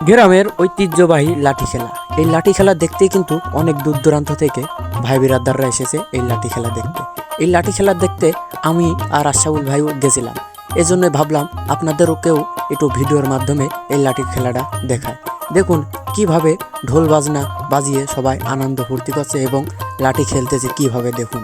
গ্রামের ঐতিহ্যবাহী লাঠি খেলা। এই লাঠি খেলা দেখতেই কিন্তু অনেক দূর দূরান্ত থেকে ভাই বিরাদাররা এসেছে এই লাঠি খেলা দেখতে। এই লাঠি খেলা দেখতে আমি আর আশরাফুল ভাইও গেছিলাম। এজন্য ভাবলাম আপনাদেরকেও একটু ভিডিওর মাধ্যমে এই লাঠি খেলাটা দেখায়। দেখুন কিভাবে ঢোল বাজনা বাজিয়ে সবাই আনন্দ ফুর্তি করছে এবং লাঠি খেলতেছে কিভাবে, দেখুন।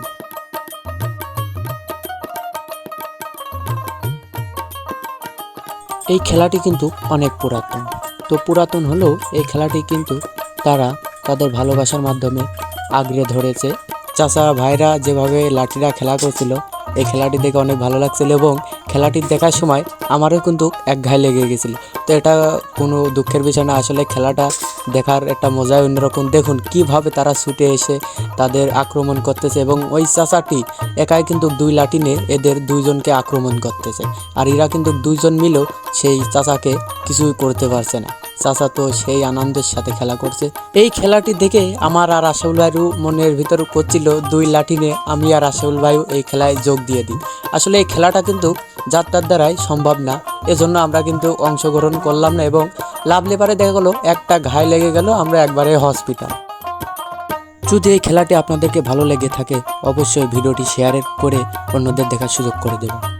এই খেলাটি কিন্তু অনেক পুরাতন। তো পুরাতন হলেও এই খেলাটি কিন্তু তারা তাদের ভালোবাসার মাধ্যমে আঁকড়ে ধরেছে। চাচা ভাইরা যেভাবে লাঠিটা খেলা করছিল, এই খেলাটি দেখে অনেক ভালো লাগছিল এবং খেলাটি দেখার সময় আমারও কিন্তু এক ঘায়ে লেগে গেছিল। তো এটা কোনো দুঃখের বিষয় না, আসলে খেলাটা দেখার একটা মজাই অন্যরকম। দেখুন কিভাবে তারা ছুটে এসে তাদের আক্রমণ করতেছে এবং ওই চাচাটি একাই কিন্তু দুই লাঠি নিয়ে এদের দুইজনকে আক্রমণ করতেছে। আর এরা কিন্তু দুইজন মিলেও সেই চাচাকে কিছুই করতে পারছে না। চাচা তো সেই আনন্দের সাথে খেলা করছে। এই খেলাটি দেখে আমার আর আশরাফুল ভাইয়েরও মনের ভিতর করছিল দুই লাঠি নিয়ে আমি আর আশরাফুল ভাইও এই খেলায় যোগ দিয়ে দিই। আসলে এই খেলাটা কিন্তু যাত্রার দ্বারাই সম্ভব না, এজন্য আমরা কিন্তু অংশগ্রহণ করলাম না এবং লাভ লেবারে দেখা গেলো একটা ঘায়ে লেগে গেল, আমরা একবারে হসপিটাল। যদি এই খেলাটি আপনাদেরকে ভালো লেগে থাকে অবশ্যই ভিডিওটি শেয়ার করে অন্যদের দেখার সুযোগ করে দেবেন।